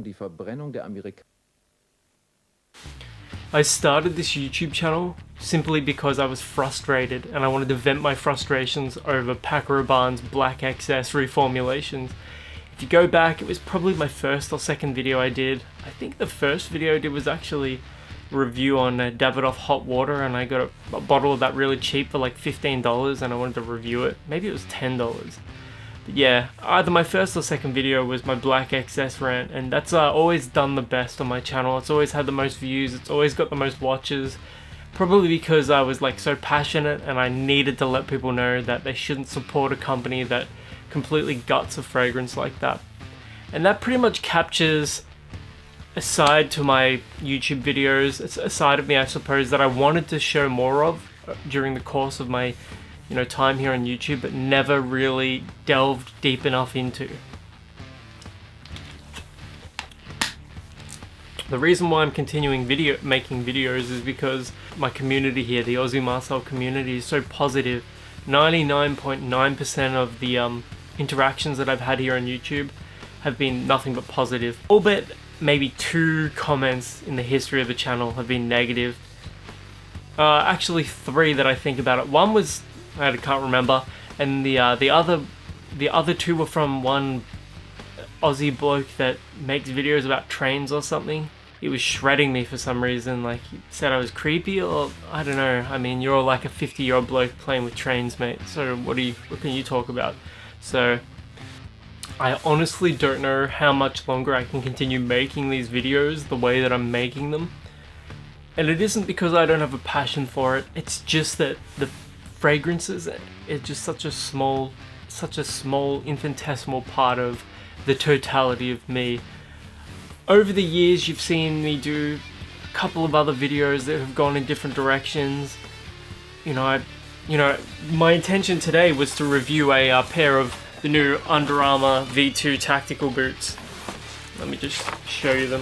Die Verbrennung der I started this YouTube channel simply because I was frustrated and I wanted to vent my frustrations over Paco Rabanne's Black XS reformulations. If you go back, it was probably my first or second video I did. I think the first video I did was actually a review on Davidoff hot water, and I got a bottle of that really cheap for like $15 and I wanted to review it. Maybe it was $10. But yeah, either my first or second video was my Black XS rant, and that's always done the best on my channel. It's always had the most views, it's always got the most watches, probably because I was like so passionate and I needed to let people know that they shouldn't support a company that completely guts a fragrance like that. And that pretty much captures a side to my YouTube videos. It's a side of me, I suppose, that I wanted to show more of during the course of my time here on YouTube, but never really delved deep enough into. The reason why I'm continuing making videos is because my community here, the Aussie Marcel community, is so positive. 99.9% of the interactions that I've had here on YouTube have been nothing but positive. All but maybe 2 comments in the history of the channel have been negative. Actually 3 that I think about it. One was, I can't remember, and the other 2 were from one Aussie bloke that makes videos about trains or something. He was shredding me for some reason, like he said I was creepy, or I don't know. I mean, you're like a 50-year-old bloke playing with trains, mate, so what can you talk about? So I honestly don't know how much longer I can continue making these videos the way that I'm making them. And it isn't because I don't have a passion for it, it's just that the fragrances is just such a small infinitesimal part of the totality of me. Over the years you've seen me do a couple of other videos that have gone in different directions. My intention today was to review a pair of the new Under Armour V2 tactical boots. Let me just show you them.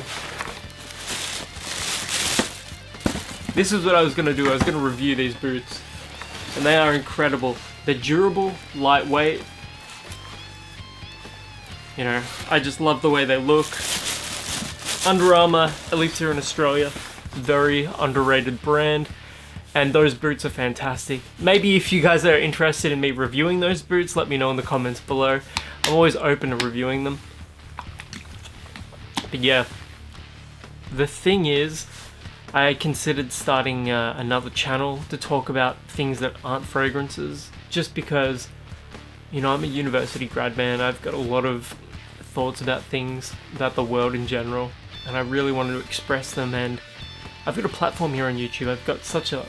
This is what I was going to do. I was going to review these boots. And they are incredible. They're durable, lightweight. I just love the way they look. Under Armour, at least here in Australia, very underrated brand. And those boots are fantastic. Maybe if you guys are interested in me reviewing those boots, let me know in the comments below. I'm always open to reviewing them. But yeah, the thing is, I considered starting another channel to talk about things that aren't fragrances, just because, I'm a university grad, man. I've got a lot of thoughts about things, about the world in general, and I really wanted to express them, and I've got a platform here on YouTube. I've got such a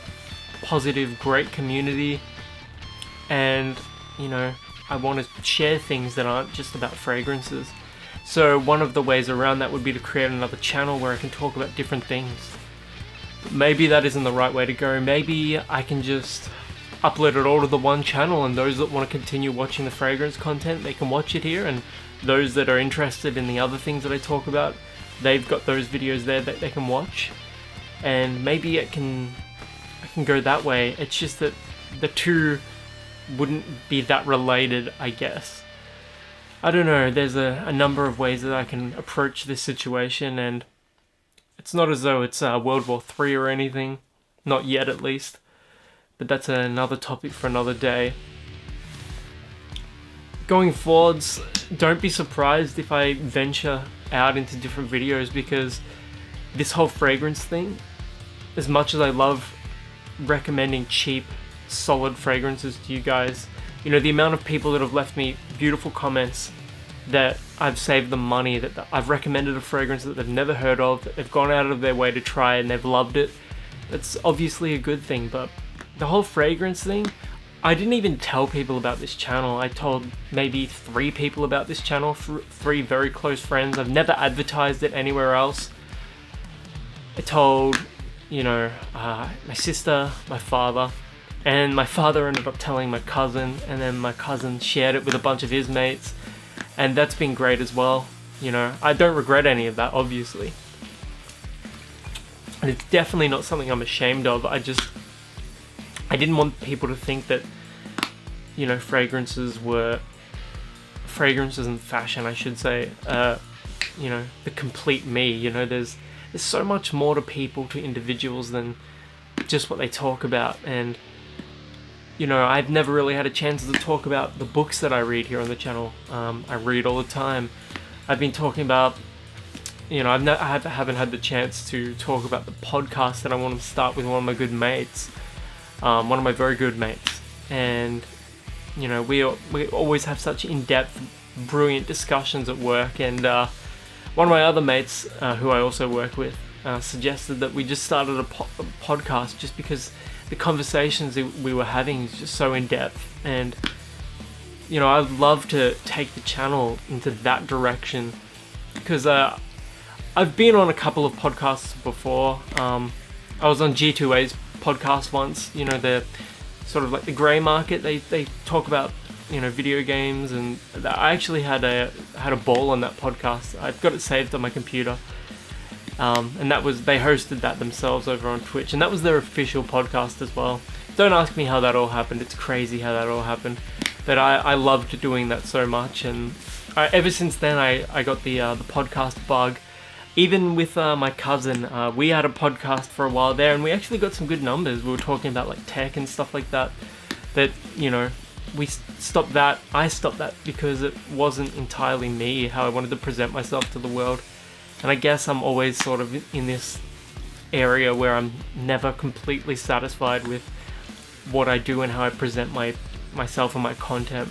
positive, great community, and, I want to share things that aren't just about fragrances. So one of the ways around that would be to create another channel where I can talk about different things. Maybe that isn't the right way to go. Maybe I can just upload it all to the one channel, and those that want to continue watching the fragrance content, they can watch it here, and those that are interested in the other things that I talk about, they've got those videos there that they can watch. And maybe I can go that way. It's just that the two wouldn't be that related, I guess. I don't know, there's a number of ways that I can approach this situation, and it's not as though it's World War III or anything. Not yet, at least. But that's another topic for another day. Going forwards, don't be surprised if I venture out into different videos, because this whole fragrance thing, as much as I love recommending cheap, solid fragrances to you guys, the amount of people that have left me beautiful comments that I've saved them money, that I've recommended a fragrance that they've never heard of, that they've gone out of their way to try and they've loved it, that's obviously a good thing. But the whole fragrance thing, I didn't even tell people about this channel. I told maybe 3 people about this channel, 3 very close friends. I've never advertised it anywhere else. I told, my sister, my father, and my father ended up telling my cousin, and then my cousin shared it with a bunch of his mates. And that's been great as well. I don't regret any of that, obviously. And it's definitely not something I'm ashamed of. I didn't want people to think that you know, fragrances and fashion, I should say, you know, the complete me. You know, there's so much more to people, to individuals, than just what they talk about. And you know, I've never really had a chance to talk about the books that I read here on the channel. I read all the time. I've been talking about, you know, I haven't had the chance to talk about the podcast that I want to start with one of my good mates, one of my very good mates. And you know, we always have such in-depth, brilliant discussions at work. And one of my other mates, who I also work with, suggested that we just started a podcast, just because the conversations that we were having is just so in-depth. And you know, I'd love to take the channel into that direction, because I've been on a couple of podcasts before. I was on G2A's podcast once. You know, the sort of like the grey market. They talk about, you know, video games, and I actually had a ball on that podcast. I've got it saved on my computer. And they hosted that themselves over on Twitch, and that was their official podcast as well. Don't ask me how that all happened. It's crazy how that all happened. But I loved doing that so much, and ever since then I got the podcast bug. Even with my cousin, we had a podcast for a while there, and we actually got some good numbers. We were talking about like tech and stuff like that. But you know, we stopped that. I stopped that because it wasn't entirely me, how I wanted to present myself to the world. And I guess I'm always sort of in this area where I'm never completely satisfied with what I do and how I present myself and my content.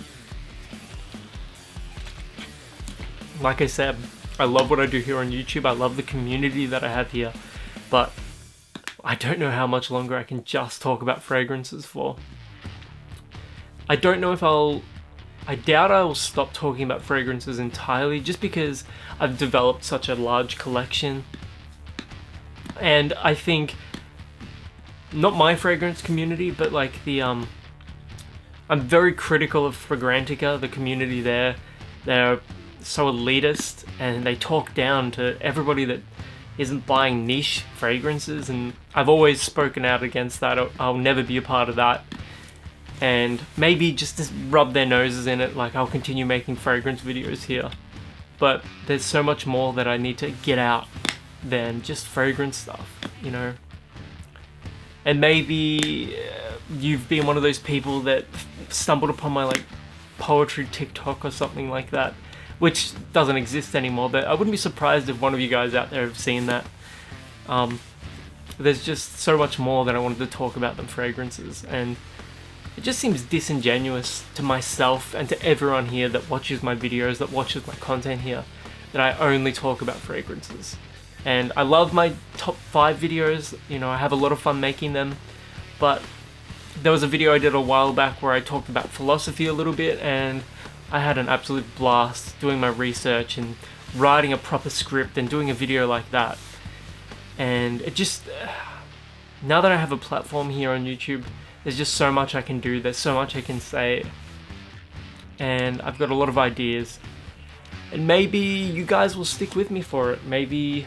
Like I said, I love what I do here on YouTube. I love the community that I have here, but I don't know how much longer I can just talk about fragrances for. I don't know if I doubt I will stop talking about fragrances entirely, just because I've developed such a large collection. And I think, not my fragrance community, but like the I'm very critical of Fragrantica, the community there. They're so elitist, and they talk down to everybody that isn't buying niche fragrances, and I've always spoken out against that. I'll never be a part of that. And maybe just to rub their noses in it, like I'll continue making fragrance videos here. But there's so much more that I need to get out than just fragrance stuff, you know. And maybe you've been one of those people that stumbled upon my like poetry TikTok or something like that, which doesn't exist anymore, but I wouldn't be surprised if one of you guys out there have seen that. There's just so much more that I wanted to talk about than fragrances, and it just seems disingenuous to myself and to everyone here that watches my videos, that watches my content here, that I only talk about fragrances. And I love my top 5 videos, you know, I have a lot of fun making them, but there was a video I did a while back where I talked about philosophy a little bit, and I had an absolute blast doing my research and writing a proper script and doing a video like that. And it just, now that I have a platform here on YouTube, there's just so much I can do, there's so much I can say, and I've got a lot of ideas. And maybe you guys will stick with me for it, maybe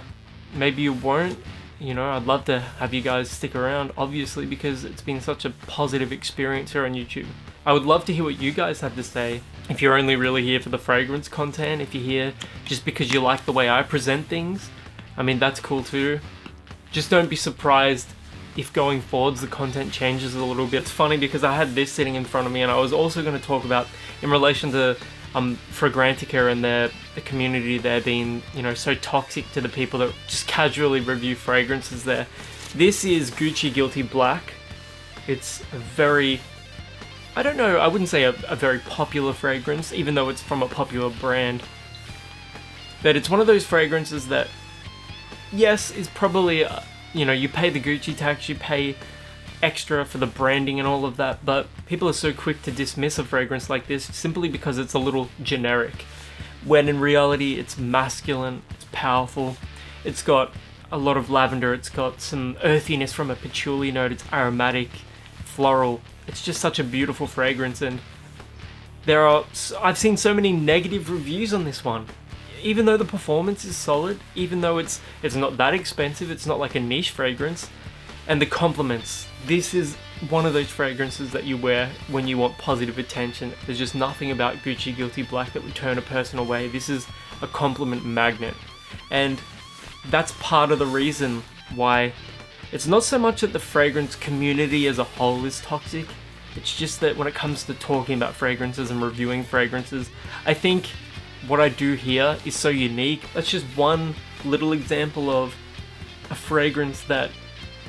you won't. You know, I'd love to have you guys stick around, obviously, because it's been such a positive experience here on YouTube. I would love to hear what you guys have to say. If you're only really here for the fragrance content, if you're here just because you like the way I present things, I mean, that's cool too. Just don't be surprised if going forwards the content changes a little bit. It's funny because I had this sitting in front of me, and I was also going to talk about, in relation to Fragrantica and the community there being, you know, so toxic to the people that just casually review fragrances there. This is Gucci Guilty Black. It's a very, I don't know, I wouldn't say a very popular fragrance, even though it's from a popular brand. But it's one of those fragrances that, yes, is probably, you know, you pay the Gucci tax, you pay extra for the branding and all of that, but people are so quick to dismiss a fragrance like this simply because it's a little generic, when in reality it's masculine, it's powerful, it's got a lot of lavender, it's got some earthiness from a patchouli note, it's aromatic, floral. It's just such a beautiful fragrance, and I've seen so many negative reviews on this one. Even though the performance is solid, even though it's not that expensive, it's not like a niche fragrance, And the compliments. This is one of those fragrances that you wear when you want positive attention. There's just nothing about Gucci Guilty Black that would turn a person away. This is a compliment magnet. And that's part of the reason why it's not so much that the fragrance community as a whole is toxic. It's just that when it comes to talking about fragrances and reviewing fragrances, I think what I do here is so unique. That's just one little example of a fragrance that,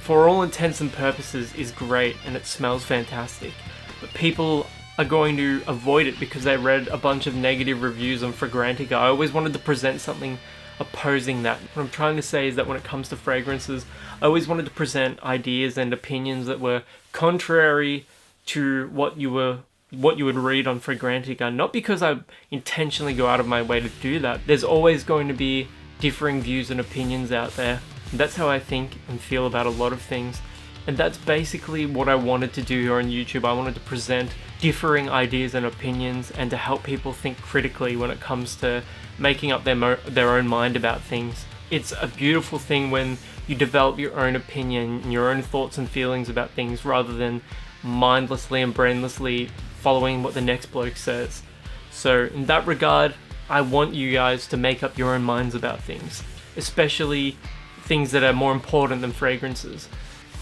for all intents and purposes, is great and it smells fantastic. But people are going to avoid it because they read a bunch of negative reviews on Fragrantica. I always wanted to present something opposing that. What I'm trying to say is that when it comes to fragrances, I always wanted to present ideas and opinions that were contrary to what you would read on Fragrantica. Not because I intentionally go out of my way to do that. There's always going to be differing views and opinions out there. And that's how I think and feel about a lot of things. And that's basically what I wanted to do here on YouTube. I wanted to present differing ideas and opinions and to help people think critically when it comes to making up their own mind about things. It's a beautiful thing when you develop your own opinion and your own thoughts and feelings about things rather than mindlessly and brainlessly following what the next bloke says. So in that regard, I want you guys to make up your own minds about things, especially things that are more important than fragrances.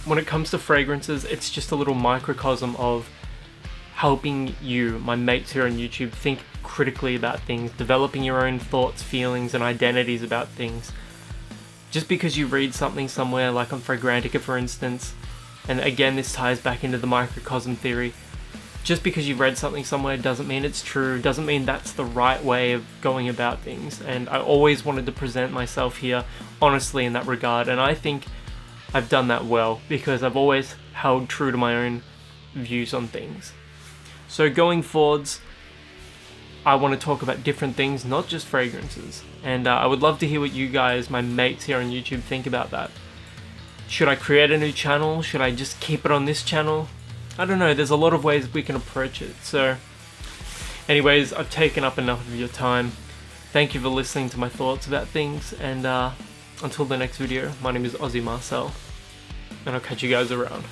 When it comes to fragrances, it's just a little microcosm of helping you, my mates here on YouTube, think critically about things, developing your own thoughts, feelings, and identities about things. Just because you read something somewhere, like on Fragrantica for instance, and again this ties back into the microcosm theory, just because you've read something somewhere doesn't mean it's true, doesn't mean that's the right way of going about things. And I always wanted to present myself here honestly in that regard, and I think I've done that well because I've always held true to my own views on things. So going forwards, I want to talk about different things, not just fragrances. And I would love to hear what you guys, my mates here on YouTube, think about that. Should I create a new channel? Should I just keep it on this channel? I don't know, there's a lot of ways we can approach it. So anyways, I've taken up enough of your time. Thank you for listening to my thoughts about things, and until the next video, my name is Ozzy Marcel, and I'll catch you guys around.